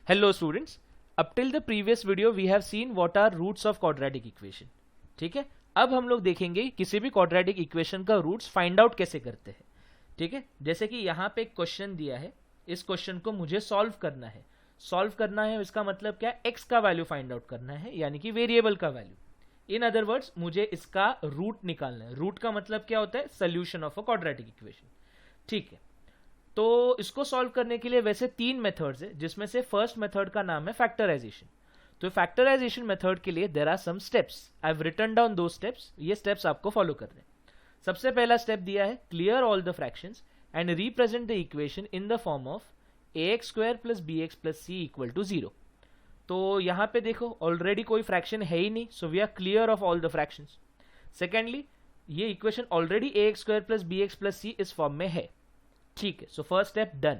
Hello students, up till the previous video we have seen what are roots of quadratic equation. ठीक है, अब हम लोग देखेंगे किसी भी quadratic equation का roots फाइंड आउट कैसे करते हैं. ठीक है, जैसे कि यहाँ पे एक क्वेश्चन दिया है, इस क्वेश्चन को मुझे सॉल्व करना है. सॉल्व करना है इसका मतलब क्या, x का वैल्यू फाइंड आउट करना है, यानी कि वेरिएबल का वैल्यू. इन अदर वर्ड्स मुझे इसका रूट निकालना है. रूट का मतलब क्या होता है, solution of a quadratic equation. ठीक है, तो इसको सॉल्व करने के लिए वैसे तीन मेथड्स है, जिसमें से फर्स्ट मेथड का नाम है फैक्टराइजेशन. तो फैक्टराइजेशन मेथड के लिए there are some steps. I have written down दो स्टेप्स. ये स्टेप्स आपको फॉलो करने हैं. सबसे पहला स्टेप दिया है, clear all the fractions and represent the equation in the form of ax² + bx + c = 0. तो यहां पे देखो ऑलरेडी कोई फ्रैक्शन है ही नहीं, so we are clear of all the fractions. Secondly, ये equation already ax² + bx + c इस फॉर्म में है. ठीक है, so first step done.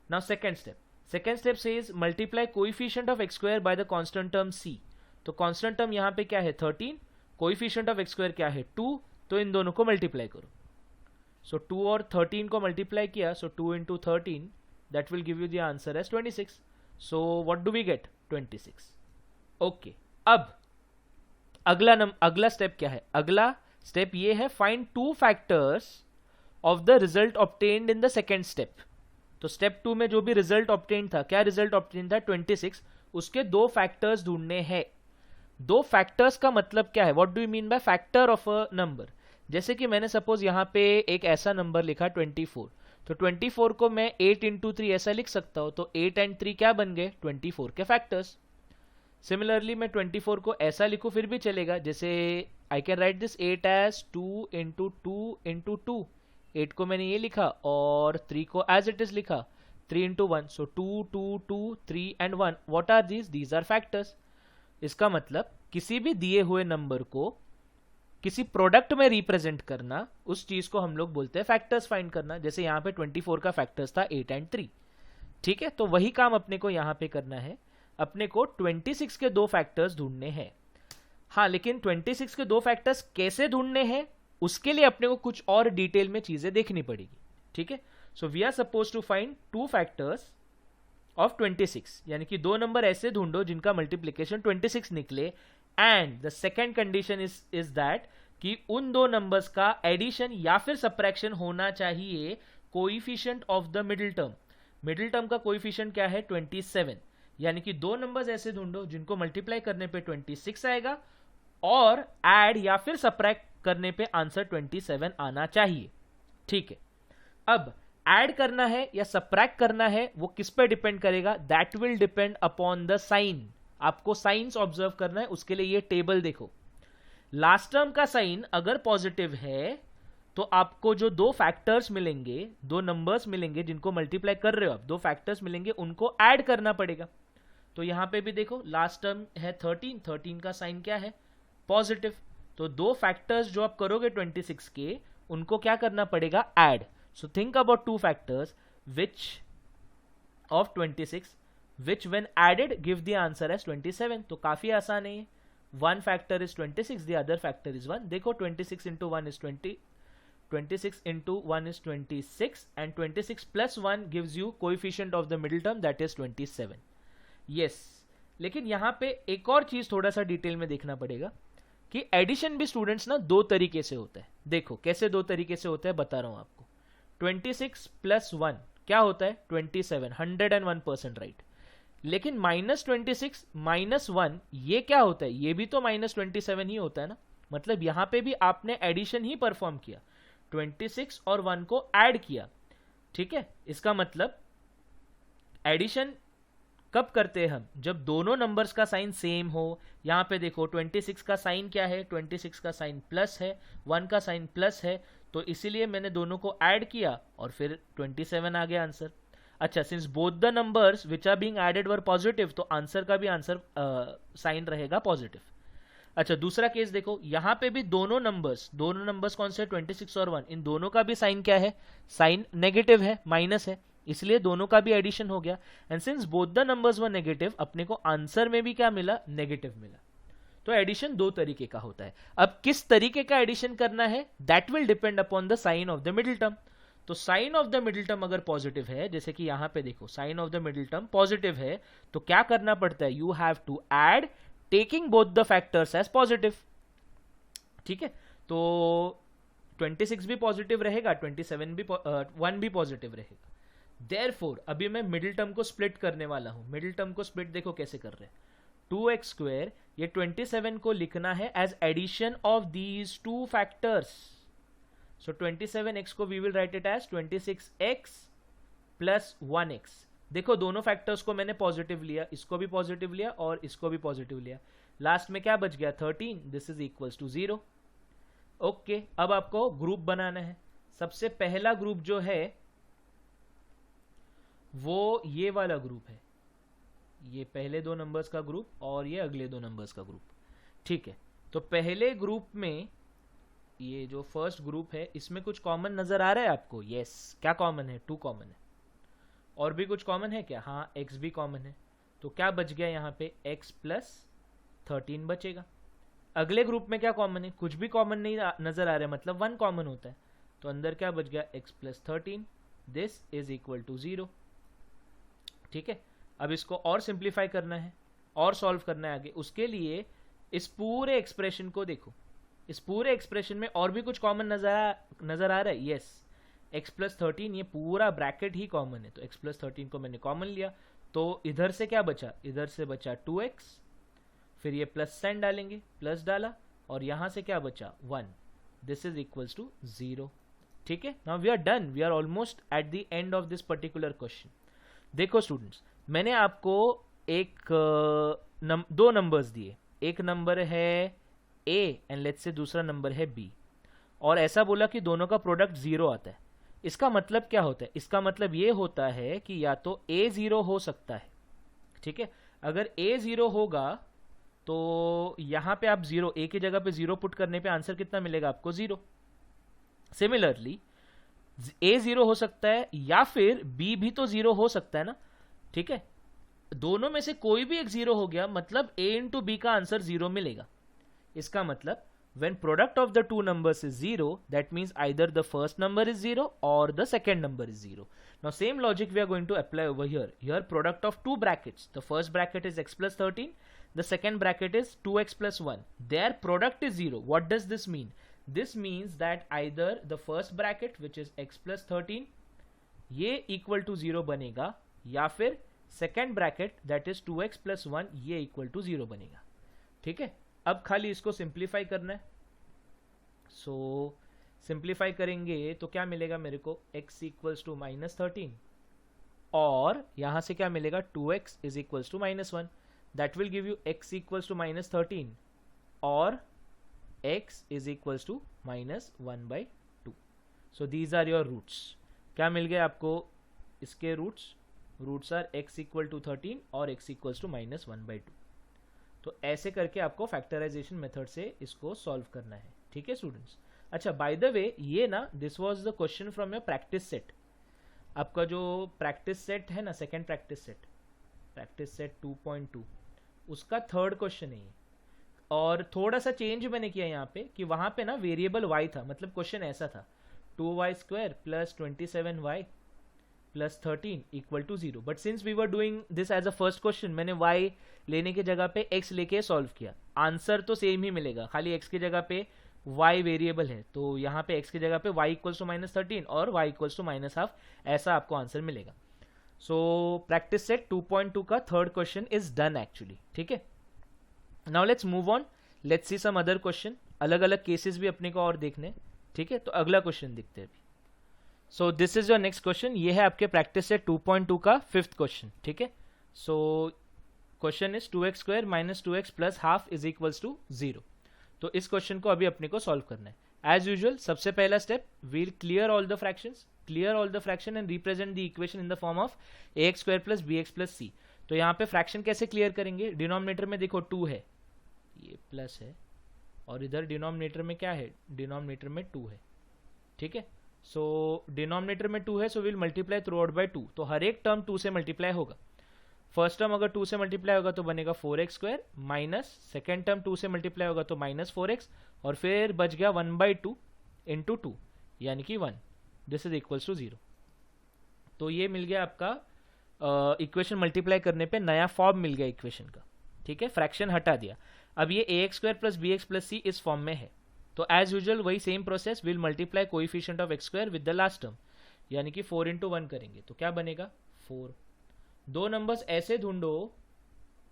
Now second step says multiply coefficient of x² by the constant term c. तो constant term यहाँ पे क्या है 13, कोएफिशिएंट ऑफ x² क्या है 2, तो इन दोनों को मल्टीप्लाई करो. सो 2 और 13 को मल्टीप्लाई किया, सो 2 × 13 that will give you the answer as 26. So what do we get? 26. Okay, अब अगला स्टेप क्या है, अगला स्टेप ये है find two factors of the result obtained in the second step. तो स्टेप 2 में जो भी रिजल्ट ऑब्टेन्ड था, क्या रिजल्ट ऑब्टेन्ड था 26, उसके दो फैक्टर्स ढूंढने हैं. दो फैक्टर्स का मतलब क्या है, what do you mean by factor of a number. जैसे कि मैंने सपोज यहाँ पे एक ऐसा नंबर लिखा 24, तो 24 को मैं 8 × 3 ऐसा लिख सकता हूं. तो 8 और 3 क्या बन गए, 24 के फैक्टर्स. सिमिलरली मैं 24 को ऐसा लिखूं फिर भी चलेगा, जैसे आई कैन राइट दिस 8 as 2 × 2 × 2. 8 को मैंने ये लिखा और 3 को एज इट इज लिखा 3 × 1. So 2 2 2 3 and 1. What are these are factors. इसका मतलब किसी भी दिए हुए नंबर को किसी प्रोडक्ट में रिप्रेजेंट करना, उस चीज को हम लोग बोलते हैं फैक्टर्स फाइंड करना. जैसे यहाँ पे 24 का फैक्टर्स था 8 और 3. ठीक है, तो वही काम अपने को यहाँ पे करना है. अपने को 26 के दो फैक्टर्स ढूंढने हैं. हाँ, लेकिन 26 के दो फैक्टर्स कैसे ढूंढने हैं, उसके लिए अपने को कुछ और डिटेल में चीजें देखनी पड़ेगी. ठीक है, so we are suppose to find two factors of 26, यानी कि दो नंबर ऐसे ढूंढो जिनका मल्टीप्लीकेशन 26 निकले. And the second condition is that कि उन दो नंबर्स का एडिशन या फिर सब्ट्रैक्शन होना चाहिए coefficient of the middle term. Middle term का कोएफिशिएंट क्या है 27, यानी कि दो नंबर्स ऐसे ढूंढो जिनको मल्टीप्लाई करने पे 26 आएगा और ऐड या फिर सब्ट्रैक्ट करने पे आंसर 27 आना चाहिए. ठीक है, अब ऐड करना है या सब्ट्रैक्ट करना है वो किस पे डिपेंड करेगा, that will depend upon the sign. आपको साइंस ऑब्जर्व करना है, उसके लिए ये टेबल देखो. लास्ट टर्म का साइन अगर पॉजिटिव है तो आपको जो दो फैक्टर्स मिलेंगे, दो नंबर्स मिलेंगे जिनको मल्टीप्लाई कर रहे हो आप, दो फैक्टर्स मिलेंगे, उनको ऐड करना पड़ेगा. तो यहां पे भी देखो लास्ट टर्म है 13 का साइन क्या है पॉजिटिव. तो दो फैक्टर्स जो आप करोगे 26 के, उनको क्या करना पड़ेगा, add. So think about two factors which of 26 which when added give the answer as 27. तो काफी आसान है. One factor is 26, the other factor is 1. देखो 26 into 1 is 20, 26 into 1 is 26 and 26 plus 1 gives you coefficient of the middle term that is 27. Yes, लेकिन यहाँ पे एक और चीज थोड़ा सा डिटेल में देखना पड़ेगा कि एडिशन भी स्टूडेंट्स ना दो तरीके से होता है. देखो कैसे दो तरीके से होता है बता रहा हूं आपको. 26 plus 1 क्या होता है 27, 101% राइट. लेकिन -26 -1 ये क्या होता है, ये भी तो -27 ही होता है ना. मतलब यहां पे भी आपने एडिशन ही परफॉर्म किया, 26 और 1 को ऐड किया. ठीक है, इसका मतलब एडिशन कब करते हैं हम, जब दोनों नंबर्स का साइन सेम हो. यहां पे देखो 26 का साइन क्या है, 26 का साइन प्लस है, 1 का साइन प्लस है, तो इसीलिए मैंने दोनों को ऐड किया और फिर 27 आ गया आंसर. अच्छा, since both the numbers which are being added were positive, तो आंसर का भी आंसर साइन रहेगा पॉजिटिव. अच्छा, दूसरा केस देखो, यहां पे भी दोनों नंबर्स कौन से 26 और 1, इन दोनों का भी साइन क्या है, साइन नेगेटिव है, माइनस है, इसलिए दोनों का भी एडिशन हो गया. And since both the numbers were negative, अपने को आंसर में भी क्या मिला, नेगेटिव मिला. तो एडिशन दो तरीके का होता है. अब किस तरीके का एडिशन करना है, that will depend upon the sign of the middle term. तो sign of the middle term अगर पॉजिटिव है, जैसे कि यहां पे देखो sign of the middle term positive है, तो क्या करना पड़ता है, you have to add taking both the factors as positive. ठीक है, तो 26 भी पॉजिटिव रहेगा, 27 भी 1 भी पॉजिटिव रहेगा। देयरफॉर अभी मैं मिडिल टर्म को स्प्लिट करने वाला हूं। मिडिल टर्म को स्प्लिट देखो कैसे कर रहे हैं, 2x स्क्वायर, ये 27 को लिखना है as addition of these two factors. So 27x को we will write it as 26x plus 1x। देखो दोनों फैक्टर्स को मैंने पॉजिटिव लिया, इसको भी पॉजिटिव लिया और इसको भी पॉजिटिव लिया, लास्ट में क्या बच गया 13, this is equals to 0। Okay, अब आपको ग्रुप बनाना है। सबसे पहला ग्रुप जो है वो ये वाला ग्रुप है, ये पहले दो नंबर्स का ग्रुप और ये अगले दो नंबर्स का ग्रुप। ठीक है, तो पहले ग्रुप में ये जो फर्स्ट ग्रुप है इसमें कुछ कॉमन नजर आ रहा है आपको? यस, क्या कॉमन है? 2 कॉमन है। और भी कुछ कॉमन है क्या? हाँ, x भी कॉमन है। तो क्या बच गया यहाँ पे, x प्लस 13 बचेगा। अगले ग्रुप में क्या कॉमन है? कुछ भी कॉमन नहीं नजर आ रहा है, मतलब 1 कॉमन होता है। तो अंदर क्या बच गया, x plus 13, this is equal to 0। ठीक है, अब इसको और सिंप्लीफाई करना है और सॉल्व करना है आगे। उसके लिए इस पूरे एक्सप्रेशन को देखो, इस पूरे एक्सप्रेशन में और भी कुछ कॉमन नजर आ रहा है? यस, x प्लस 13, ये पूरा ब्रैकेट ही कॉमन है, तो x प्लस 13 को मैंने कॉमन लिया। तो इधर से क्या बचा, इधर से बचा 2x, फिर ये प्लस साइन डालेंगे, प्लस डाला, और यहां से क्या बचा 1, दिस इज इक्वल्स टू 0। ठीक है, now we are done, we are almost at the end of this particular question. देखो स्टूडेंट्स, मैंने आपको दो नंबर्स दिए, एक नंबर है a एंड लेट्स से दूसरा नंबर है b, और ऐसा बोला कि दोनों का प्रोडक्ट 0 आता है। इसका मतलब क्या होता है? इसका मतलब ये होता है कि या तो a 0 हो सकता है। ठीक है, अगर a 0 होगा तो यहां पे आप 0, a की जगह पे 0 पुट करने पे आंसर कितना मिलेगा आपको, 0। सिमिलरली a 0 हो सकता है या फिर b भी तो 0 हो सकता है ना। ठीक है, दोनों में से कोई भी एक 0 हो गया, मतलब a इंटू b का आंसर 0 मिलेगा। इसका मतलब when product of the two numbers is 0, that means either the first number is 0 or the second number is 0. Now same logic we are going to apply over here. Here product of two brackets, the first bracket is x plus 13, the second bracket is 2x plus 1. Their product is 0. What does this mean? This means that either the first bracket which is x plus 13 ये equal to 0 बनेगा, या फिर second bracket that is 2x plus 1 ये equal to 0 बनेगा। ठीक है, अब खाली इसको सिंप्लीफाई करना है। सो सिंप्लीफाई करेंगे तो क्या मिलेगा मेरे को, x इक्वल्स टू -13, और यहां से क्या मिलेगा, 2x is equals to -1, that will give you x equals to -13 और x is equals to -1/2। So these are your roots. क्या मिल गया आपको इसके roots are x equal to 13 और x इक्वल्स टू -1/2। तो ऐसे करके आपको फैक्टराइजेशन मेथड से इसको सॉल्व करना है। ठीक है स्टूडेंट्स, अच्छा बाय द वे ये ना, this was the question from your practice set. आपका जो प्रैक्टिस सेट है ना, सेकंड प्रैक्टिस सेट 2.2, उसका थर्ड क्वेश्चन है ये। और थोड़ा सा चेंज मैंने किया यहाँ पे कि वहां पे ना वेरिएबल y था, मतलब क्वेश्चन ऐसा था 2y² plus 27y plus 13 equal to 0, but since we were doing this as a first question, मैंने y लेने की जगह पे x लेके सॉल्व किया। आंसर तो सेम ही मिलेगा, खाली x की जगह पे y वेरिएबल है, तो यहाँ पे x की जगह पे y इक्वल्स टू -13 और y इक्वल्स टू -12, ऐसा आपको आंसर मिलेगा। सो प्रैक्टिस सेट 2.2 का third question is done actually. ठीक है, now let's move on, let's see some other question, अलग अलग केसेस भी अपने को और देखने। ठीक है, तो अगला क्वेश्चन देखते हैं अभी। सो this is your next question, ये है आपके प्रैक्टिस सेट 2.2 का फिफ्थ क्वेश्चन। ठीक है, so question is 2x square minus 2x plus half is equals to 0। तो इस क्वेश्चन को अभी अपने को सॉल्व करना है। एज यूजुअल सबसे पहला step, we'll clear all the fraction and represent the equation in the form of ax square plus bx plus c। तो यहाँ पे फ्रैक्शन कैसे क्लियर करेंगे, डिनोमिनेटर में देखो 2 है, ये प्लस है, और इधर डिनोमिनेटर में क्या है, डिनोमिनेटर में 2 है। ठीक है, सो डिनोमिनेटर में 2 है, so will multiply through out bye 2, तो हर एक टर्म 2 से मल्टीप्लाई होगा। फर्स्ट टर्म अगर 2 से मल्टीप्लाई होगा तो बनेगा 4x square, minus second term 2 से मल्टीप्लाई होगा तो -4x, और फिर बच गया 1/2 इंटू 2 यानी कि 1। This is equals to 0। तो ये मिल गया आपका इक्वेशन मल्टीप्लाई करने पे नया फॉर्म मिल गया इक्वेशन का, ठीक है, फ्रैक्शन हटा दिया। अब ये ax² + bx + c इस फॉर्म में है, तो एज यूजुअल वही same process, will multiply coefficient of x² with the last term, यानी कि 4 × 1 करेंगे तो क्या बनेगा 4। दो नंबर्स ऐसे ढूंढो,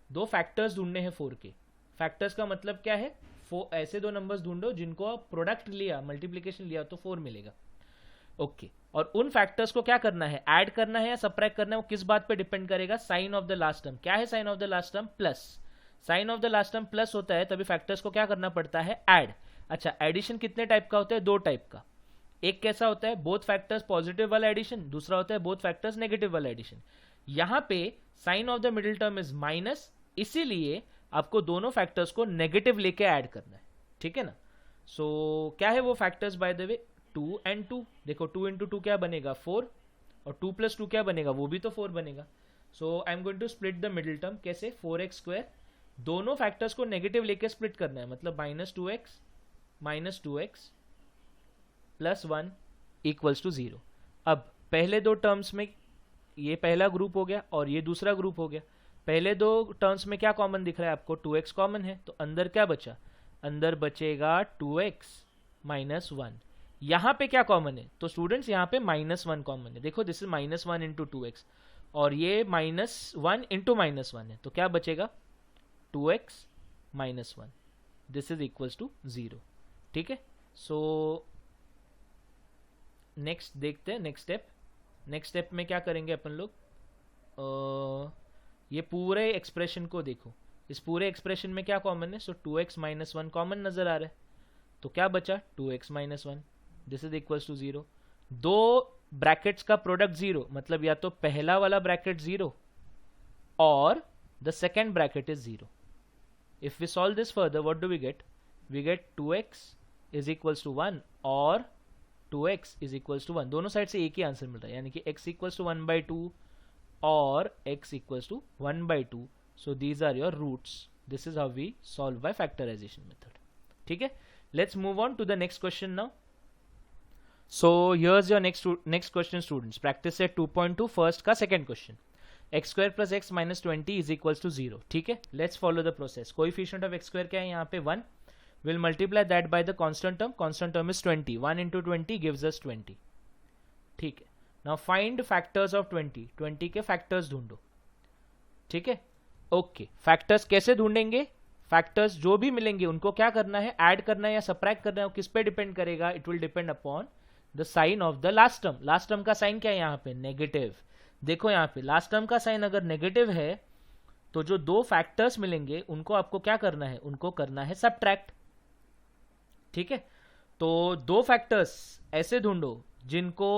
दो फैक्टर्स ढूंढने हैं 4 के। फैक्टर्स का मतलब क्या है, ऐसे दो नंबर्स ढूंढो जिनको प्रोडक्ट लिया, मल्टीप्लीकेशन लिया तो 4 मिलेगा। ओके, और उन फैक्टर्स को क्या करना है, ऐड करना है या सबट्रैक्ट करना है, वो किस बात पे डिपेंड करेगा, sign of the last term. क्या है sign of the last term, plus. Sign of the last term plus होता है तभी फैक्टर्स को क्या करना पड़ता है, ऐड। अच्छा, एडिशन कितने टाइप का होता है, दो टाइप का। एक कैसा होता है, बोथ फैक्टर्स पॉजिटिव वाला एडिशन, दूसरा होता है बोथ फैक्टर्स नेगेटिव वाला एडिशन। यहां पे sign of the middle term is minus, इसीलिए आपको दोनों फैक्टर्स को नेगेटिव लेके ऐड करना है, ठीक है ना। सो क्या है वो factors, by the way 2 and 2। देखो 2 × 2 क्या बनेगा 4, और 2 + 2 क्या बनेगा, वो भी तो 4 बनेगा। So I am going to split the middle term, कैसे, 4x²। दोनों फैक्टर्स को नेगेटिव लेके स्प्लिट करना है, मतलब -2x + 1 = 0। अब पहले दो टर्म्स में ये पहला ग्रुप हो गया और ये दूसरा ग्रुप हो गया। पहले दो टर्म्स में क्या कॉमन दिख रहा है आपको, 2x कॉमन है, तो अंदर क्या बचा, अंदर बचेगा 2x - 1। यहां पे क्या कॉमन है, तो स्टूडेंट्स यहां पे -1 कॉमन है। देखो दिस इज -1 × 2x, और ये -1 × -1 है, तो क्या बचेगा 2x - 1, this is equals to 0, ठीक है। सो नेक्स्ट देखते हैं, नेक्स्ट स्टेप में क्या करेंगे अपन लोग, ये पूरे एक्सप्रेशन को देखो, इस पूरे एक्सप्रेशन में क्या कॉमन है, सो 2x - 1 कॉमन नजर आ रहा है, तो क्या बचा 2x - 1, this is equals to 0। दो ब्रैकेट्स का प्रोडक्ट 0, मतलब या तो पहला वाला ब्रैकेट 0 और the second bracket is 0। If we solve this further, what do we get, we get 2x is equals to 1 और 2x इज इक्वल्स टू 1। दोनों साइड से एक ही आंसर मिल रहा है, यानी कि x इक्वल्स टू 1/2 और x equals to 1/2। So these are your roots. This is how we solve by factorisation method, ठीक है। Let's move on to the next question now. So here's your next question students, practice set 2.2 first का second question, x² + x - 20 is equals to 0, ठीक है। let's follow the process। coefficient of x² क्या है यहाँ पे 1, will multiply that by the constant term is 20, 1 × 20 gives us 20, ठीक है। now find factors of 20 के factors ढूंढो, ठीक है। ओके, फैक्टर्स कैसे ढूंढेंगे, फैक्टर्स जो भी मिलेंगे उनको क्या करना है, ऐड करना है या सबट्रैक्ट करना है, किस पे डिपेंड करेगा, it will depend upon the sign of the last term. Last term का साइन क्या है यहाँ पे, नेगेटिव। देखो यहाँ पे लास्ट टर्म का साइन अगर नेगेटिव है तो जो दो फैक्टर्स मिलेंगे उनको आपको क्या करना है, उनको करना है सबट्रैक्ट, ठीक है। तो दो फैक्टर्स ऐसे ढूंढो जिनको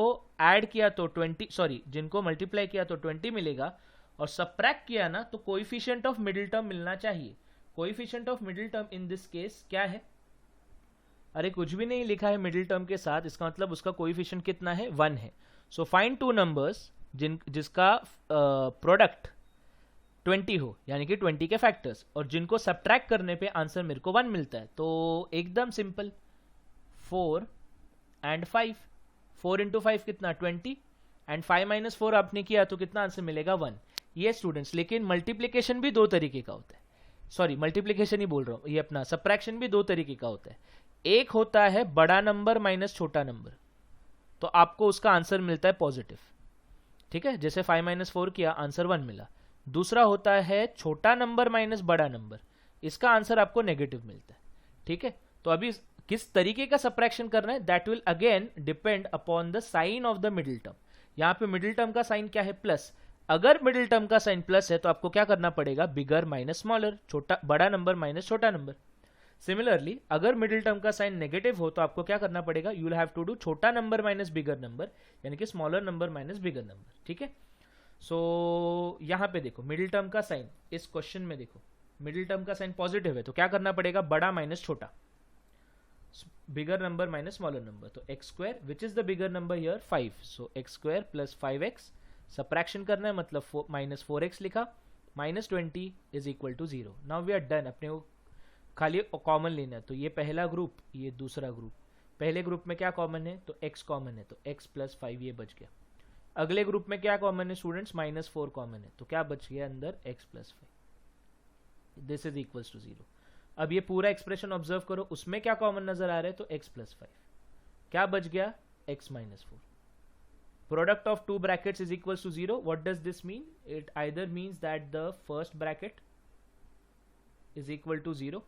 ऐड किया तो 20, सॉरी जिनको मल्टीप्लाई किया तो 20 मिलेगा, और सबट्रैक्ट किया ना तो कोएफिशिएंट ऑफ मिडिल टर्म मिलना चाहिए। Coefficient of middle term in this case क्या है, अरे कुछ भी नहीं लिखा है मिडिल टर्म के साथ, इसका मतलब उसका कोएफिशिएंट कितना है, 1 है। सो फाइंड टू नंबर्स जिसका प्रोडक्ट 20 हो, यानी कि 20 के फैक्टर्स, और जिनको सबट्रैक्ट करने पे आंसर मेरे को 1 मिलता है। तो एकदम सिंपल, 4 and 5, 4 × 5 कितना 20, एंड 5 - 4 आपने किया तो कितना आंसर मिलेगा 1। ये स्टूडेंट्स, लेकिन मल्टीप्लीकेशन भी दो तरीके का होता है, सॉरी मल्टीप्लीकेशन ही बोल रहा हूँ, ये अपना सबट्रैक्शन भी दो तरीके का होता है। एक होता है बड़ा नंबर माइनस छोटा नंबर, तो आपको उसका आंसर मिलता है पॉजिटिव, ठीक है, जैसे 5 - 4 किया आंसर 1 मिला। दूसरा होता है छोटा नंबर माइनस बड़ा नंबर, इसका आंसर आपको नेगेटिव मिलता है, ठीक है। तो अभी किस तरीके का सबट्रैक्शन करना है, that will again depend upon the sign of the middle term. यहाँ पे मिडिल टर्म का साइन क्या है, प्लस। अगर मिडिल टर्म का साइन प्लस है तो आपको क्या करना पड़ेगा, बिगर माइनस स्मॉलर, छोटा बड़ा नंबर माइनस छोटा नंबर। सिमिलरली अगर मिडिल टर्म का साइन नेगेटिव हो तो आपको क्या करना पड़ेगा, you will have to do छोटा नंबर माइनस बिगर नंबर, यानी कि smaller number minus bigger number, ठीक है। सो यहाँ पे देखो मिडिल टर्म का साइन, इस क्वेश्चन में देखो मिडिल टर्म का साइन पॉजिटिव है तो क्या करना पड़ेगा, बड़ा माइनस छोटा, bigger number minus smaller number. तो x² which is the bigger number here 5, so x² + 5x, subtraction करना है मतलब -4x लिखा, -20 is equal to 0। Now we are done, अपने को खाली कॉमन लेना है, तो ये पहला ग्रुप ये दूसरा ग्रुप, पहले ग्रुप में क्या कॉमन है, तो x कॉमन है, तो x प्लस 5 ये बच गया। अगले ग्रुप में क्या कॉमन है स्टूडेंट्स, -4 कॉमन है, तो क्या बच गया अंदर, x plus 5, this is equals to 0। अब ये पूरा एक्सप्रेशन ऑब्जर्व करो, उसमें क्या कॉमन नजर आ रहा है, तो x प्लस 5, क्या बच गया, x minus 4। Product of two brackets is equals to 0. What does this mean? It either means that the first bracket is equal to 0,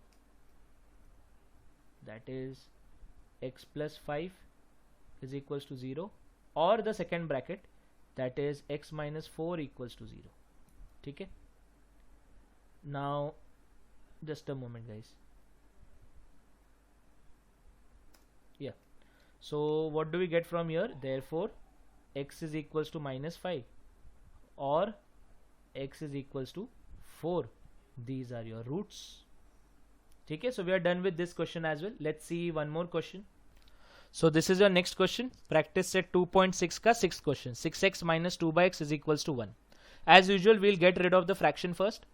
that is x plus 5 is equals to 0, or the second bracket, that is x minus 4 equals to 0. ठीक है? Now just a moment guys. Yeah, so what do we get from here? Therefore x is equals to -5 or x is equals to 4. These are your roots. ठीक है, so we are done with this question as well. Let's see one more question. So this is your next question. Practice set 2.6 का 6th question. 6x minus 2 by x is equals to 1. As usual we'll get rid of the fraction first.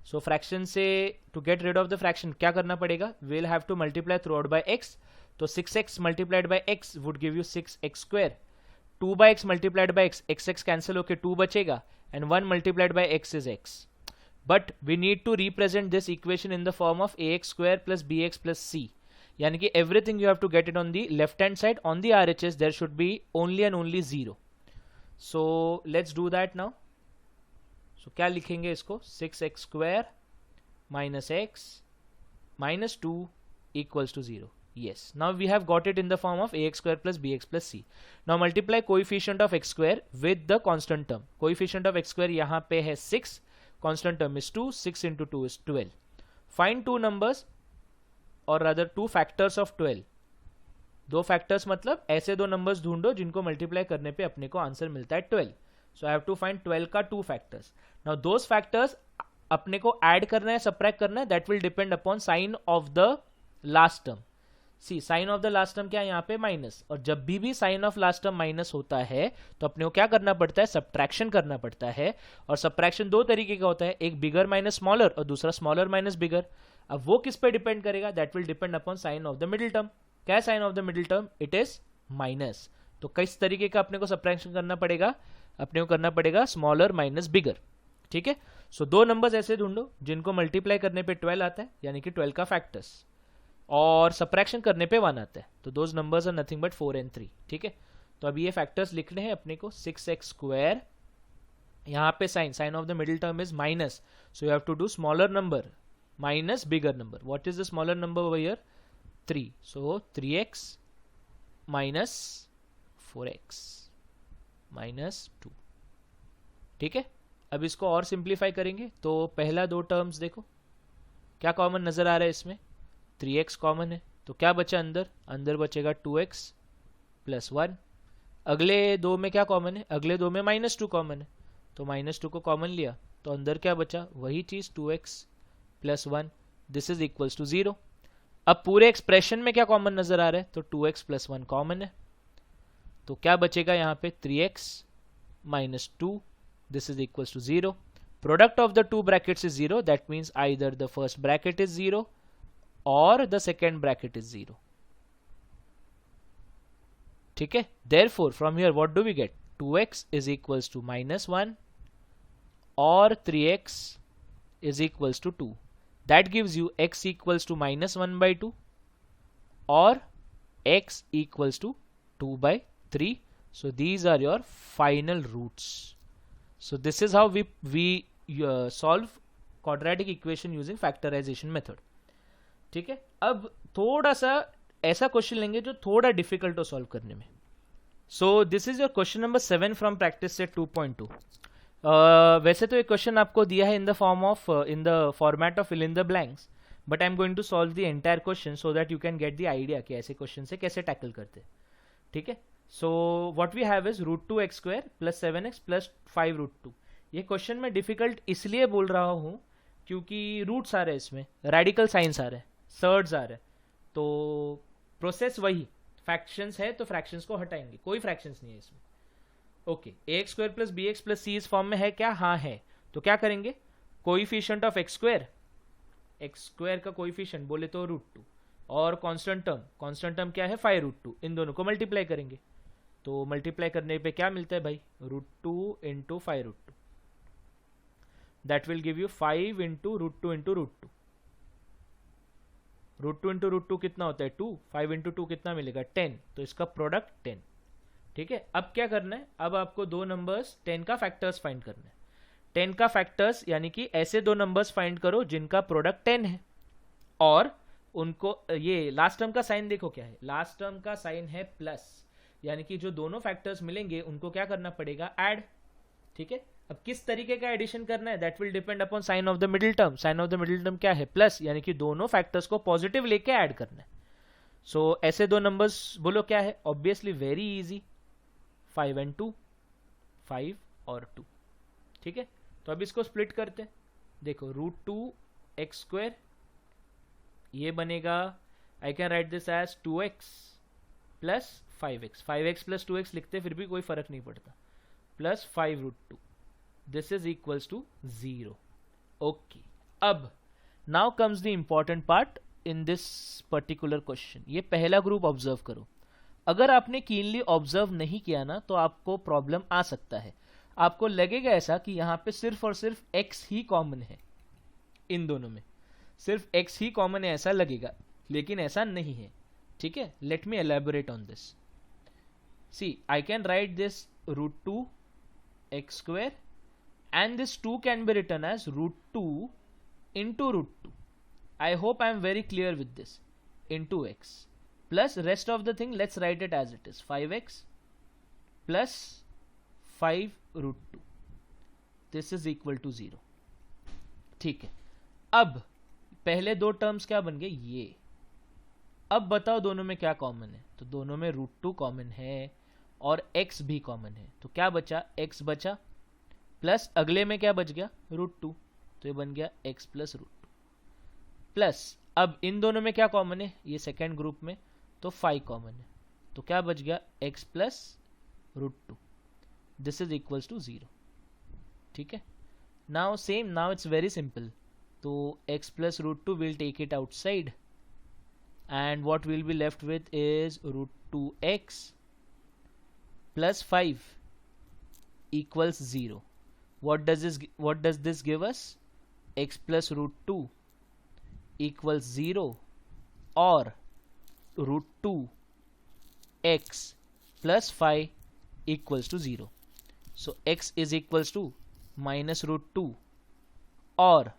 So fraction से to get rid of the fraction क्या करना पड़ेगा, we'll have to multiply throughout by x. तो 6x multiplied by x would give you 6x square. 2 by x multiplied by x, x cancel होके 2 बचेगा, and 1 multiplied by x is x. But we need to represent this equation in the form of ax square plus bx plus c. यानी कि everything you have to get it on the left hand side. On the RHS there should be only and only 0. So let's do that now. So क्या लिखेंगे इसको, 6x square minus x minus 2 equals to 0. Yes, now we have got it in the form of ax square plus bx plus c. Now multiply coefficient of x square with the constant term. Coefficient of x square यहाँ पे है 6, constant term is 2, 6 into 2 is 12. Find two numbers or rather two factors of 12. दो factors मतलब ऐसे दो numbers ढूंढो जिनको multiply करने पे अपने को आंसर मिलता है 12. So I have to find 12 का two factors. Now those factors अपने को add करना है, subtract करना है, that will depend upon sign of the last term. See sign of the last term क्या है यहाँ पे, माइनस, और जब भी sign of last term minus होता है तो अपने को क्या करना पड़ता है, सब्ट्रैक्शन करना पड़ता है। और सब्ट्रैक्शन दो तरीके का होता है, एक बिगर माइनस स्मॉलर और दूसरा स्मॉलर माइनस बिगर। अब वो किस पे डिपेंड करेगा, that will depend upon sign of the middle term. क्या है sign of the middle term, it is minus. तो किस तरीके का अपने को सब्ट्रैक्शन करना पड़ेगा, अपने को करना पड़ेगा स्मॉलर माइनस बिगर। ठीक है, सो दो नंबर्स ऐसे ढूंढो जिनको मल्टीप्लाई करने पे 12 आता है, यानी कि 12 का फैक्टर्स, और सब्ट्रैक्शन करने पे 1 आता है, तो those numbers are nothing but 4 and 3। ठीक है, तो अभी ये फैक्टर्स लिखने हैं अपने को। 6x स्क्वायर, यहाँ पे sign of the middle term is minus, so you have to do smaller number minus bigger number. What is the smaller number over here, 3, so 3x minus 4x minus 2। ठीक है, अब इसको और simplify करेंगे तो पहला दो टर्म्स देखो क्या कॉमन नजर आ रहा है इसमें, 3x कॉमन है, तो क्या बचा अंदर बचेगा 2x प्लस 1। अगले दो में क्या कॉमन है, अगले दो में -2 कॉमन है, तो -2 को कॉमन लिया तो अंदर क्या बचा, वही चीज 2x plus 1, this is equals to 0। अब पूरे एक्सप्रेशन में क्या कॉमन नजर आ रहा है, तो 2x प्लस 1 कॉमन है, तो क्या बचेगा यहाँ पे 3x minus 2, this is equals to 0। Product of the two brackets is 0, that means either the first bracket is 0 or the second bracket is 0. ठीक है, therefore from here what do we get, 2x is equals to -1 or 3x is equals to 2. That gives you x equals to -1 by 2 or x equals to 2 by 3. So these are your final roots. So this is how we solve quadratic equation using factorization method. ठीक है, अब थोड़ा सा ऐसा question लेंगे जो थोड़ा difficult हो सॉल्व करने में। So this is your question number 7 from practice set 2.2। वैसे तो ये क्वेश्चन आपको दिया है in the form of in the format of fill in the blanks, but I am going to solve the entire question so that you can get the idea कि ऐसे question से कैसे टैकल करते हैं। ठीक है, so what we have is √2x square plus 7x plus 5√2। ये question में डिफिकल्ट इसलिए बोल रहा हूं क्योंकि रूट्स आ रहे हैं इसमें, रेडिकल साइंस आ रहे हैं, सर्ड्स आ रहे हैं, तो प्रोसेस वही, फ्रैक्शंस है तो फ्रैक्शंस को हटाएंगे, कोई फ्रैक्शंस नहीं है इसमें। Okay, ax square plus bx plus c इस फॉर्म में है क्या, हाँ है, तो क्या करेंगे, कोइफिशिएंट ऑफ x स्क्वायर का कोइफिशिएंट बोले तो √2, और कांस्टेंट टर्म क्या है 5√2, इन दोनों को मल्टीप्लाई करेंगे तो मल्टीप्लाई करने पे क्या मिलता है भाई √2 into 5√2, that will give you 5 into √2 into √2, √2 into √2 कितना होता है 2, 5 इंटू 2 कितना मिलेगा 10, तो इसका प्रोडक्ट 10। ठीक है, अब क्या करना है, अब आपको दो नंबर्स 10 का फैक्टर्स फाइंड करना है। 10 का फैक्टर्स यानी कि ऐसे दो नंबर्स फाइंड करो जिनका प्रोडक्ट 10 है, और उनको ये लास्ट टर्म का साइन देखो क्या है, लास्ट टर्म का साइन है प्लस, यानी कि जो दोनों फैक्टर्स मिलेंगे उनको क्या करना पड़ेगा ऐड। ठीक है, अब किस तरीके का एडिशन करना है that will depend upon sign of the middle term. Sign of the middle term क्या है प्लस, यानी कि दोनों फैक्टर्स को पॉजिटिव लेके ऐड करना है। सो ऐसे दो नंबर्स बोलो क्या है, ऑब्वियसली वेरी इजी, 5 and 2, 5 और 2। ठीक है, तो अब इसको स्प्लिट करते हैं, देखो √2x², ये बनेगा, I can write this as 2x plus 5x, 5x plus 2x लिखते फिर भी कोई फर्क नहीं पड़ता, plus 5√2, this is equals to 0। Okay, अब now comes the important part in this particular question. ये पहला ग्रुप ऑब्जर्व करो, अगर आपने कीनली ऑब्जर्व नहीं किया ना तो आपको प्रॉब्लम आ सकता है। आपको लगेगा ऐसा कि यहां पे सिर्फ और सिर्फ x ही कॉमन है, इन दोनों में सिर्फ x ही कॉमन है ऐसा लगेगा, लेकिन ऐसा नहीं है। ठीक है, let me elaborate on this. See, I can write this √2x² and this 2 can be written as √2 into √2. I hope I am very clear with this, into x plus rest of the thing let's write it as it is, 5x plus 5√2, this is equal to 0। ठीक है, अब पहले दो terms क्या बन गए ये, अब बताओ दोनों में क्या कॉमन है, तो दोनों में √2 कॉमन है और x भी कॉमन है, तो क्या बचा x बचा, प्लस अगले में क्या बच गया √2, तो ये बन गया x प्लस √2 प्लस, अब इन दोनों में क्या कॉमन है, ये सेकेंड ग्रुप में तो 5 कॉमन है, तो क्या बच गया x plus √2, this is equals to 0। ठीक है, now same, now it's very simple, तो x plus √2 will take it outside and what will be left with is √2x plus 5 equals 0। what does this give us, x plus √2 equals 0 or √2x plus 5 equals to 0। so x is equals to minus √2 or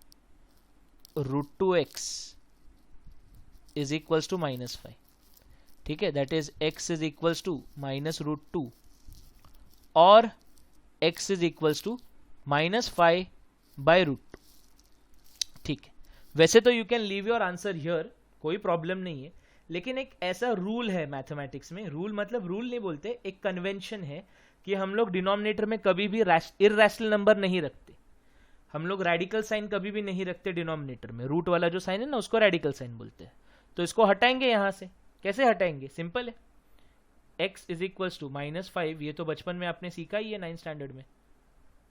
√2x is equals to minus 5। ठीक है, that is x is equals to minus √2 और x is equals to minus 5 by √2। ठीक है, वैसे तो you can leave your answer here, कोई problem नहीं है, लेकिन एक ऐसा रूल है मैथमेटिक्स में, रूल मतलब रूल नहीं बोलते, एक कन्वेंशन है कि हम लोग डिनोमिनेटर में कभी भी इररेशनल नंबर नहीं रखते, हम लोग रेडिकल साइन कभी भी नहीं रखते डिनोमिनेटर में, रूट वाला जो साइन है ना उसको रेडिकल साइन बोलते हैं। तो इसको हटाएंगे यहां से, कैसे हटाएंगे, सिंपल है, x इज इक्वल्स टू -5, ये तो बचपन में आपने सीखा ही है 9th स्टैंडर्ड में,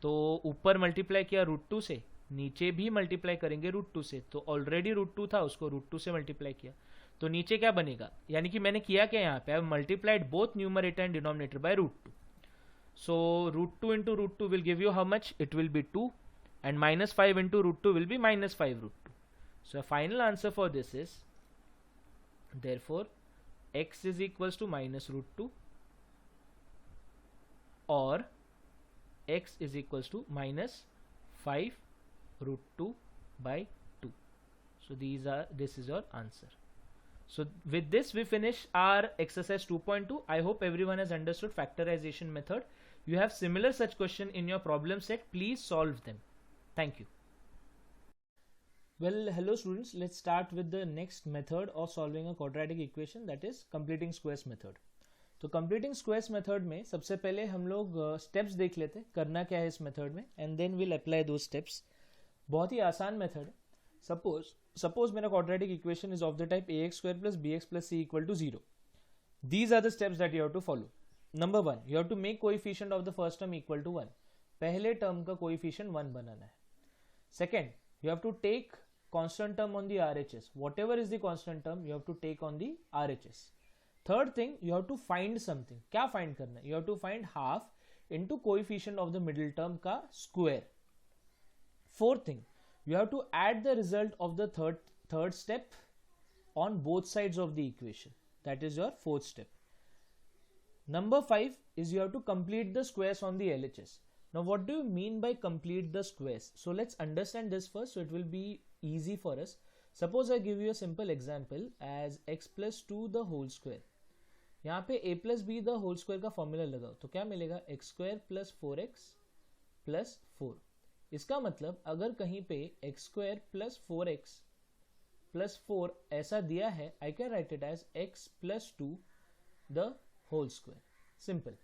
तो ऊपर मल्टीप्लाई किया √2 से, नीचे भी मल्टीप्लाई करेंगे √2 से, तो ऑलरेडी √2 था उसको √2 से मल्टीप्लाई किया, तो नीचे क्या बनेगा, यानी कि मैंने किया क्या यहाँ पे, आई multiplied both numerator and denominator by √2। So √2 into √2 will give you how much, it will be 2 and -5 into √2 will be -5√2। so final answer for this is therefore x is equals to -√2 or x is equals to -5√2 by 2। so this is your answer। so with this we finish our exercise 2.2। I hope everyone has understood factorization method। you have similar such question in your problem set, please solve them। thank you। Well, hello students, let's start with the next method of solving a quadratic equation, that is completing squares method। तो completing squares method में सबसे पहले हम लोग steps देख लेते हैं करना क्या है इस method में, and then we'll apply those steps। बहुत ही आसान method है। suppose मेरा quadratic equation is of the type ax² plus bx plus c equal to 0। these are the steps that you have to follow। number 1, you have to make coefficient of the first term equal to 1। पहले term का coefficient 1 बनाना है। second, you have to take constant term on the RHS. Whatever is the constant term, you have to take on the RHS. Third thing, you have to find something. क्या find करना है? You have to find half into coefficient of the middle term का square. Fourth thing, you have to add the result of the third step on both sides of the equation. That is your fourth step. Number 5 is you have to complete the squares on the LHS. Now what do you mean by complete the squares? So let's understand this first so it will be easy for us. Suppose I give you a simple example as x plus 2 the whole square. यहाँ पे a plus b the whole square का formula लगाओ तो क्या मिलेगा x square plus 4x plus 4. इसका मतलब अगर कहीं पे x square plus 4x plus 4 ऐसा दिया है, I can write it as x plus 2 the whole square. Simple.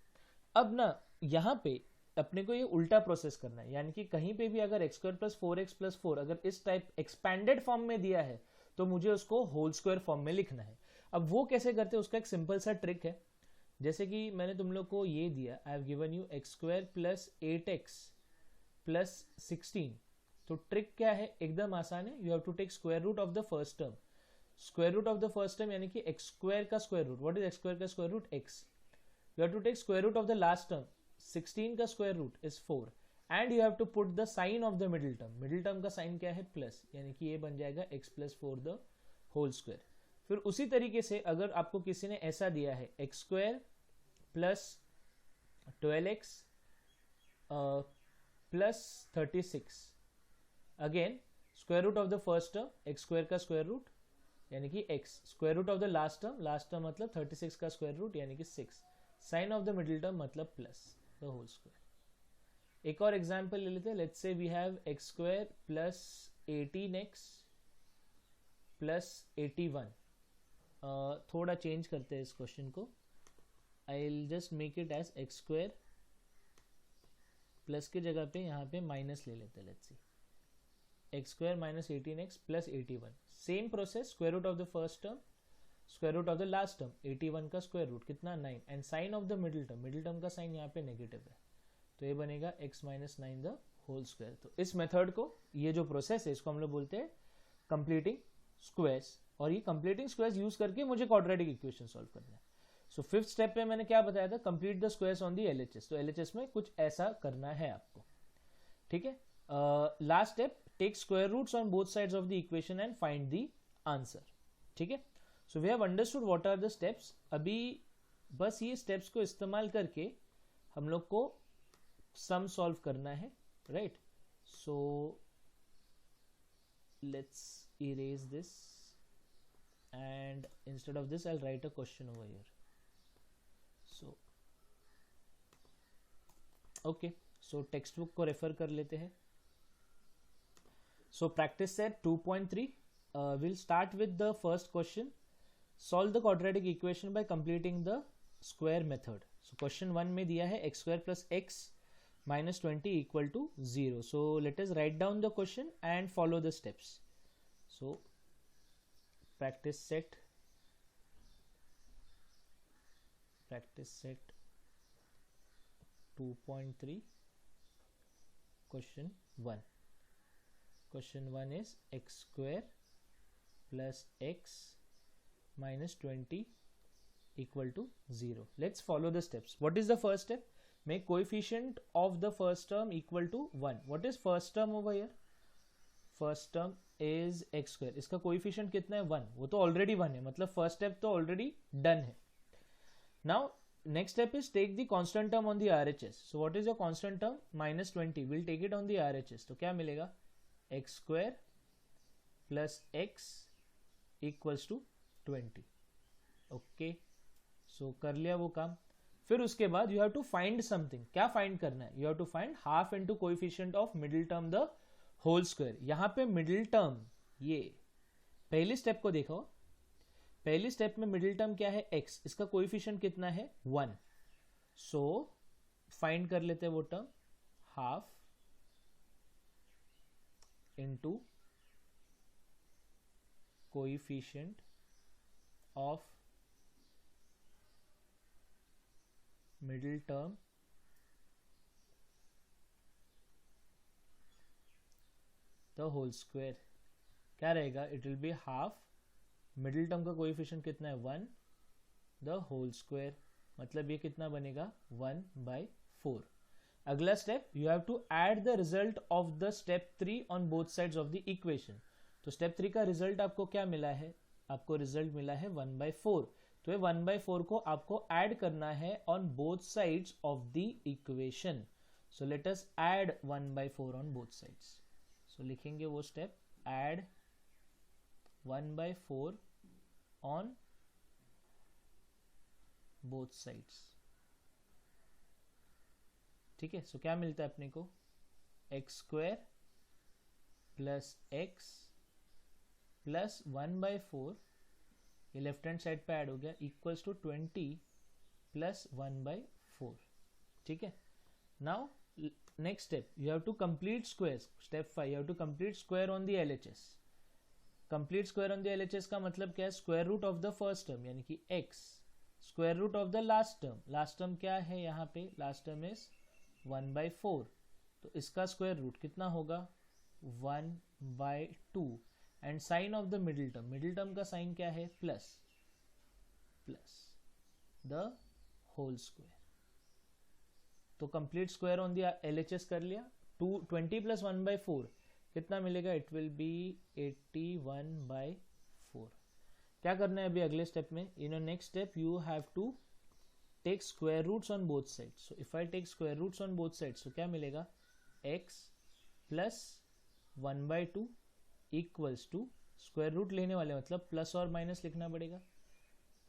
अब ना यहाँ पे अपने को ये उल्टा प्रोसेस करना है, यानी कि कहीं पे भी अगर x square plus 4x plus 4 अगर इस टाइप एक्सपैंडेड फॉर्म में दिया है तो मुझे उसको होल स्क्वायर फॉर्म में लिखना है. अब वो कैसे करते हैं उसका एक सिंपल सा ट्रिक है. जैसे कि मैंने तुम लोग को ये दिया, I have given you x square plus 8x plus 16. तो ट्रिक क्या है, एकदम आसान है. You have to take square root of the first term. Square root of the first term यानी कि x स्क्वायर का square root. What is x square का square root? x. You have to take square root of the last term. 16 का square root is 4 and you have to put the sign of the middle term. Middle term का sign क्या है? Plus, यानी कि ये बन जाएगा x plus 4 the whole square. फिर उसी तरीके से अगर आपको किसी ने ऐसा दिया है x square plus 12x plus 36, again square root of the first term x square का स्क्वायर रूट यानी कि x, square root of the last term मतलब 36 का स्क्वायर रूट यानी कि 6, sign of the middle term मतलब प्लस द होल स्क्वायर. एक और एग्जांपल ले लेते हैं. Let's say we have x square plus 18x plus 81. थोड़ा चेंज करते हैं इस क्वेश्चन को. I will just make it as x square plus के जगह पे यहाँ पे माइनस ले लेते हैं. Let's see x square minus 18x plus 81. Same process, square root of the first term, square root of the last term 81 का square root कितना 9 and sign of the middle term का साइन यहाँ पे negative है तो ये बनेगा x minus 9 the whole square. तो इस मेथड को, ये जो प्रोसेस है इसको हम लोग बोलते हैं कंप्लीटिंग स्क्वायर्स. और ये कंप्लीटिंग स्क्वायर्स यूज करके मुझे क्वाड्रेटिक इक्वेशन सॉल्व करना है. सो फिफ्थ स्टेप पे मैंने क्या बताया था, complete the squares on the LHS. तो LHS में कुछ ऐसा करना है आपको. ठीक है. Last step, take square roots on both sides of the equation and find the answer. ठीक है. So we have understood what are the steps. अभी बस ये स्टेप्स को इस्तेमाल करके हम लोग को सम सॉल्व करना है, right. So let's erase this and instead of this I'll write a question over here. So okay, so textbook को रेफर कर लेते हैं. So practice set 2.3. We'll start with the first question. Solve the quadratic equation by completing the square method. So question 1 में दिया है x square plus x minus 20 equal to 0. So let us write down the question and follow the steps. So practice set 2.3 question 1. Question 1 is x square plus x minus 20 equal to 0. Let's follow the steps. What is the first step? Make coefficient of the first term equal to 1. What is first term over here? First term is x square. इसका coefficient कितना है? 1. वो तो already 1 है, मतलब first step तो already done है. Now next step is take the constant term on the RHS. So what is your constant term? Minus 20. Will take it on the RHS. तो क्या मिलेगा? X square plus X equals to 20. Okay, so कर लिया वो काम. फिर उसके बाद you have to find something. क्या फाइंड करना है? You have to find half into coefficient of middle term the whole square. यहां पे मिडिल टर्म, ये पहली स्टेप को देखो. पहली स्टेप में मिडिल टर्म क्या है? x. इसका कोएफिशिएंट कितना है? 1. सो फाइंड कर लेते हैं वो term. Half into coefficient of middle term the whole square. क्या रहेगा, it will be half, middle term का कोएफिशिएंट कितना है 1, द होल स्क्वायर, मतलब ये कितना बनेगा 1/4। अगला step, you have to add the result of the step 3 on both sides of the equation. तो स्टेप 3 का रिजल्ट आपको क्या मिला है, आपको रिजल्ट मिला है 1/4। तो ये 1/4 को आपको ऐड करना है on both sides of the equation. So let us add 1/4 on both sides. सो लिखेंगे वो step, add 1/4 on both sides. ठीक है, सो क्या मिलता है अपने को, x² प्लस x प्लस 1/4, ये लेफ्ट हैंड साइड पे ऐड हो गया, इक्वल्स टू 20 प्लस 1/4। ठीक है, now next step, you have to complete square. Step 5, you have to complete square on the LHS। Complete square on the LHS का मतलब क्या है, square root of the first term यानी कि x, square root of the last term, last term क्या है यहाँ पे, लास्ट टर्म इज 1/4, तो इसका स्क्वायर रूट कितना होगा 1/2, and sign of the middle term, middle term का साइन क्या है plus, plus the whole square. तो complete square on the LHS कर लिया, 20 प्लस 1/4 कितना मिलेगा, इट विल बी 81/4। क्या करना है अभी अगले स्टेप में, in next step you have to take square roots on both sides. So if I take square roots on both sides, so क्या मिलेगा, x plus 1/2 equals to, square root लेने वाले मतलब प्लस और माइनस लिखना पड़ेगा,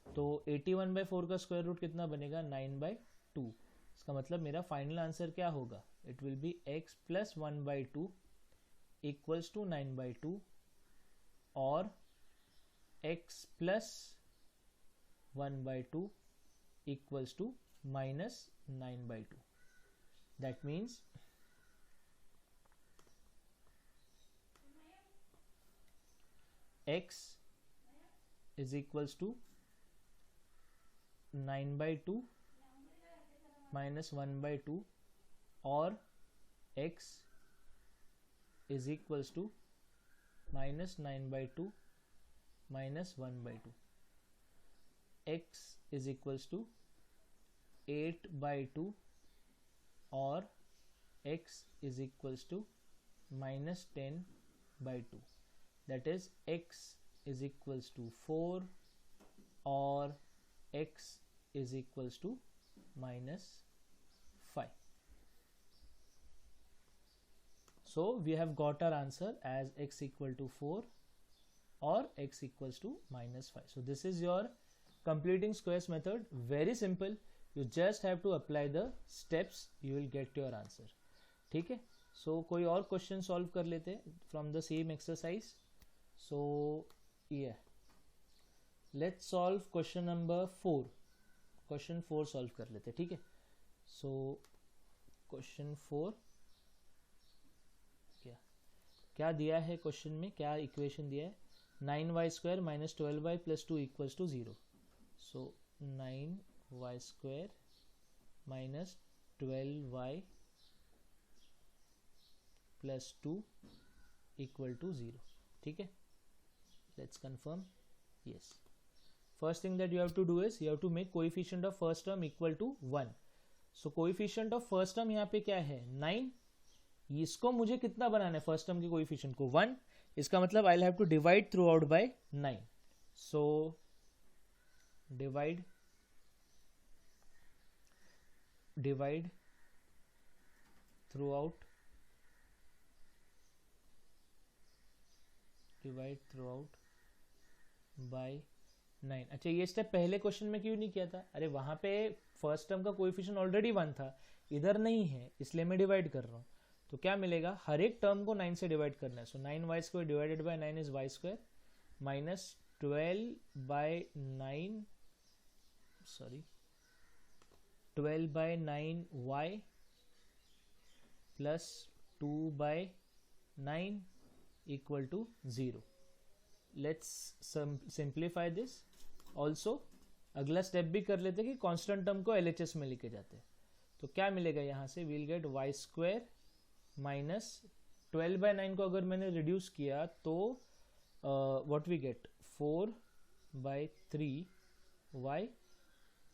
तो 81/4 का स्क्वायर रूट कितना बनेगा 9/2। इसका मतलब मेरा फाइनल आंसर क्या होगा, it will be x plus 1/2 equals to 9/2 और x plus 1/2 equals to minus 9/2. That means x is equals to 9/2 minus 1/2 और x is equals to minus 9/2 minus 1/2. x is equals to 8/2 और x is equals to minus 10/2, that is x is equals to 4 और x is equals to minus 5. So we have got our answer as x equal to 4 or x equals to minus 5. So this is your completing squares method, very simple, you just have to apply the steps, you will get your answer. ठीक है, so कोई और question solve कर लेते from the same exercise. So yeah, let's solve question number 4. question 4 solve कर लेते, ठीक है। so question 4 क्या दिया है क्वेश्चन में, क्या इक्वेशन दिया है, 9y² minus 12y plus 2 equals to 0. So 9y² minus 12y plus 2 equal to 0. ठीक है, let's confirm. Yes, first thing that you have to do is you have to make coefficient of first term equal to 1. So coefficient of first term यहाँ पे क्या है 9, इसको मुझे कितना बनाना है फर्स्ट टर्म के कोएफिशिएंट को 1, इसका मतलब I have to divide through out by 9. So divide through out by 9. अच्छा, ये स्टेप पहले क्वेश्चन में क्यों नहीं किया था, अरे वहां पे फर्स्ट टर्म का कोएफिशिएंट ऑलरेडी 1 था, इधर नहीं है, इसलिए मैं डिवाइड कर रहा हूं. तो क्या मिलेगा, हर एक टर्म को 9 से डिवाइड करना है. So 9y² divided by 9 is y² minus 12/9 y plus 2/9 equal to 0. Let's simplify this. Also अगला स्टेप भी कर लेते कि कांस्टेंट टर्म को LHS में लेके जाते हैं. तो क्या मिलेगा यहाँ से, वील गेट y² माइनस 12/9 को अगर मैंने रिड्यूस किया तो what we get 4/3y,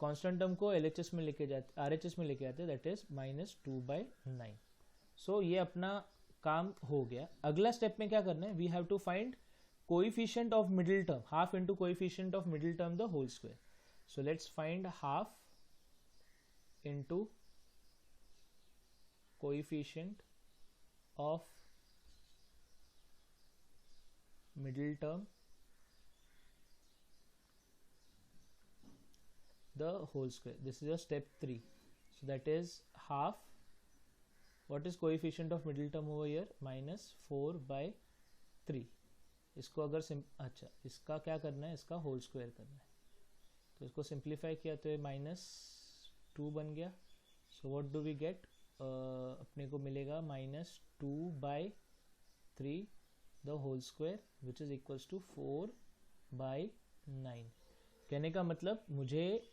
constant term को LHS में लेके जाते, RHS में लेके आते, दैट इज -2/9। सो ये अपना काम हो गया। अगला स्टेप में क्या करना है, we have to find coefficient of middle term, half into coefficient of middle term the whole square. So let's find half into coefficient of middle term the whole square. This is your step 3. So that is half, what is coefficient of middle term over here, -4/3। इसको अगर अच्छा इसका क्या करना है, इसका whole square करना है, तो इसको सिंप्लीफाई किया तो ये -2 बन गया। So what do we get, अपने को मिलेगा -2/3 the whole square which is equals to 4/9। कहने का मतलब मुझे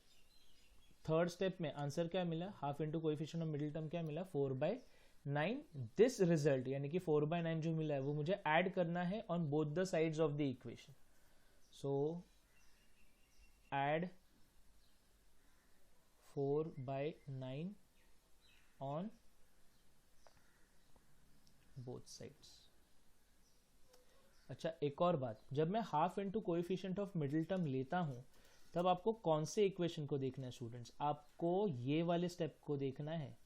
थर्ड स्टेप में आंसर क्या मिला, half into coefficient of middle term क्या मिला, 4/9। दिस रिजल्ट यानी कि 4/9 जो मिला है वो मुझे ऐड करना है on both the sides of the equation. So add 4/9 on both sides. अच्छा एक और बात, जब मैं half into coefficient of middle term लेता हूं तब आपको कौन से इक्वेशन को देखना है स्टूडेंट्स, आपको ये वाले स्टेप को देखना है।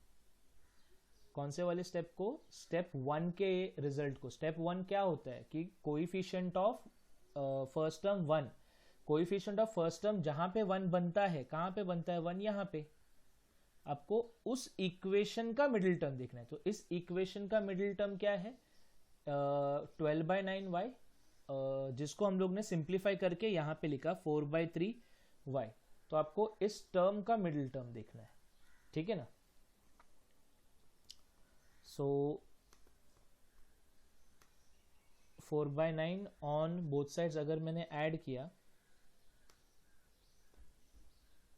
कौन से वाले स्टेप को, स्टेप 1 के रिजल्ट को। स्टेप 1 क्या होता है कि coefficient of first term 1, coefficient of first term जहां पे 1 बनता है, कहां पे बनता है 1, यहां पे। आपको उस इक्वेशन का मिडिल टर्म देखना है। तो इस इक्वेशन का मिडिल टर्म क्या है, 12/9y, जिसको हम लोग ने सिंप्लीफाई करके यहां पे लिखा 4/3y। तो आपको इस टर्म का मिडिल टर्म देखना है, ठीक है ना। सो 4/9 ऑन बोथ साइड्स अगर मैंने ऐड किया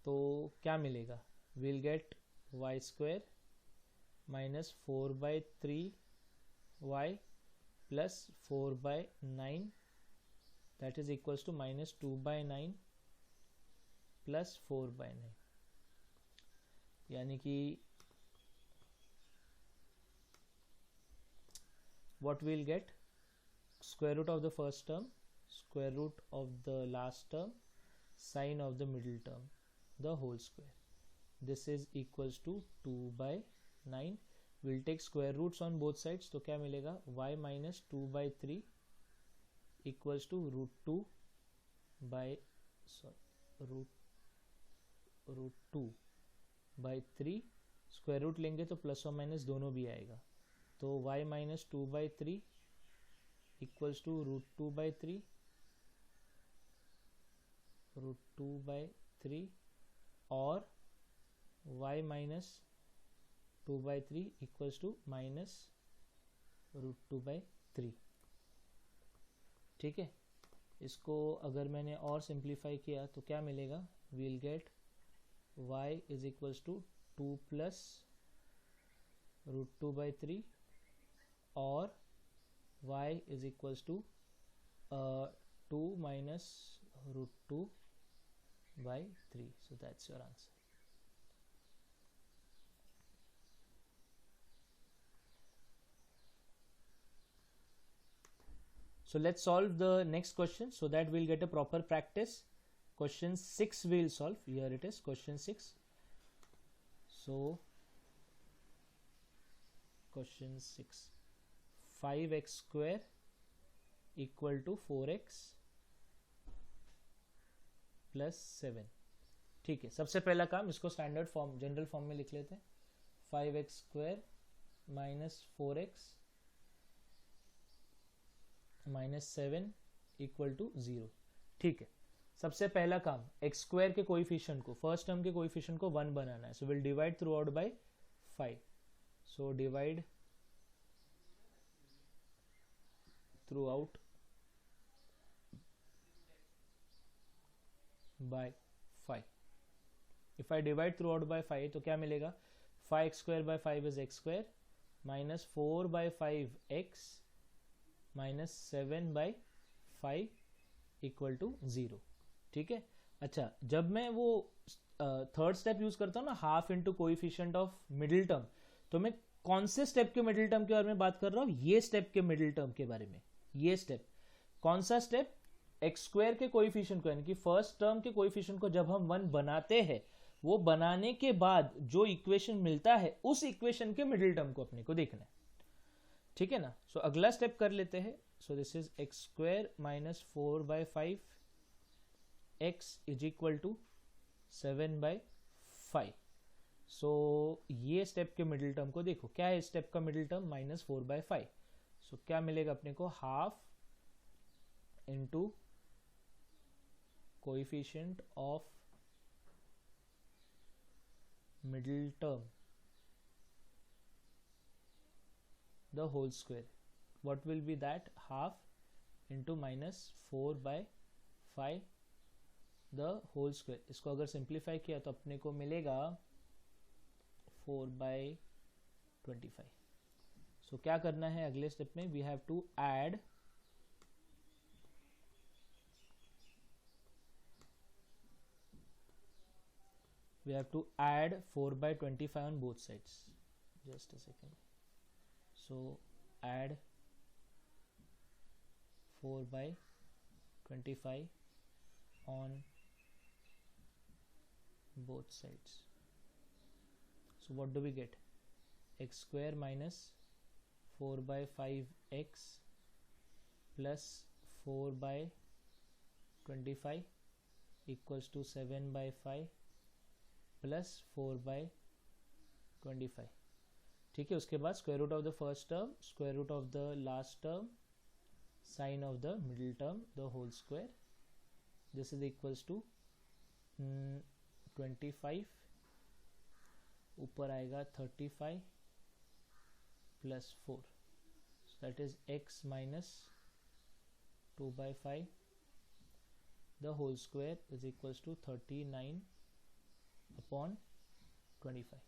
तो क्या मिलेगा, will get y square -4/3y plus 4/9 that is equals to -2/9 plus 4/9, यानी कि what we'll get, square root of the first term, square root of the last term, sine of the middle term, the whole square. This is equals to 2/9. We'll take square roots on both sides, तो क्या मिलेगा, y minus 2/3 equals to root 2/3। Square root लेंगे तो plus और minus दोनों भी आएगा, तो y minus 2/3 equals to root 2/3 और y minus 2/3 equals to minus root 2/3। ठीक है, इसको अगर मैंने और सिंप्लीफाई किया तो क्या मिलेगा, we'll get y is equals to 2 plus root 2/3 और y is equals to 2 minus root 2/3. So that's your answer. So let's solve the next question so that we'll get a proper practice. Question 6 we'll solve. Here it is, question 6. So question 6, 5x square equal to 4x plus 7। ठीक है, सबसे पहला काम इसको standard form, general form में लिख लेते हैं। 5x square minus 4x minus 7 equal to 0। ठीक है, सबसे पहला काम एक्स स्क्वायर के कोएफिशिएंट को, फर्स्ट टर्म के कोएफिशिएंट को 1 बनाना है। So will divide through out by 5। So divide through out by 5। If I divide through out by 5 तो क्या मिलेगा, 5x square by 5 is x square minus 4/5 x minus 7/5 five equal to 0। ठीक है, अच्छा जब मैं वो थर्ड स्टेप यूज करता हूँ ना, half into coefficient of middle term, तो मैं कौन से स्टेप के मिडिल टर्म के बारे में बात कर रहा हूँ? ये स्टेप के मिडिल टर्म के बारे में। ये स्टेप कौन सा स्टेप? एक्स स्क्वायर के कोइफिशिएंट को, यानी कि फर्स्ट टर्म के कोइफिशिएंट को जब हम 1 बनाते हैं, वो बनाने के बाद जो इक्वेशन मिलता है उस इक्वेशन के मिडिल टर्म को अपने को देखना है। ठीक है ना? सो अगला स्टेप कर लेते हैं। So this is x square minus 4/5 x is equal to 7/5। सो ये स्टेप के मिडिल टर्म को देखो, क्या है स्टेप का मिडिल टर्म? -4/5। सो क्या मिलेगा अपने को? Half into coefficient of middle term the whole square. What will be that? Half into -4/5 the whole square. इसको अगर सिंप्लीफाई किया तो अपने को मिलेगा 4/25। सो क्या करना है अगले स्टेप में? We have to add we have to add 4/25 on both sides. Just a second. So add 4/25 on both sides. So what do we get? X square minus 4/5x plus 4/25 equals to 7/5 plus 4/25। ठीक है, उसके बाद square root of the first term, square root of the last term, sign of the middle term, the whole square. This is equals to 25, ऊपर आएगा 35 plus 4, so that is x minus 2/5 the whole square is equals to 39/25।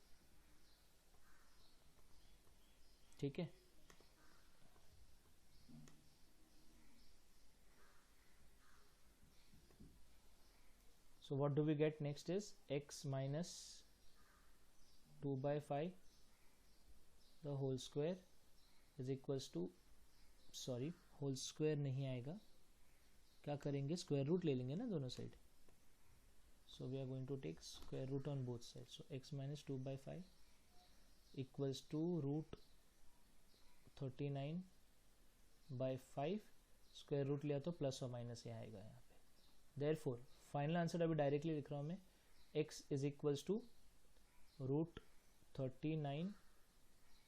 ठीक है, so what do we get next is x minus 2/5 the whole square is equals to, sorry whole square नहीं आएगा, क्या करेंगे? Square root ले लेंगे ना दोनों side. So we are going to take square root on both sides. So x minus 2/5 equals to root 39/5। Square root लिया तो प्लस और माइनस यहाँ आएगा यहाँ पे। Therefore फाइनल आंसर अभी डायरेक्टली लिख रहा हूँ मैं, x is equals to root 39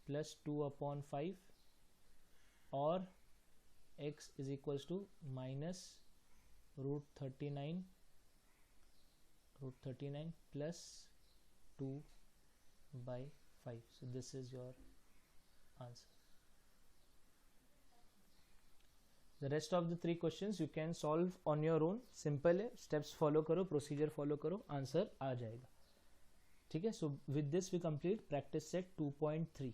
plus 2/5 और x is equals to minus root 39 plus 2/5। so this is your answer. The rest of the 3 questions you can solve on your own, simple है, steps follow करो, procedure follow करो, answer आ जाएगा। ठीक है, so with this we complete practice set 2.3।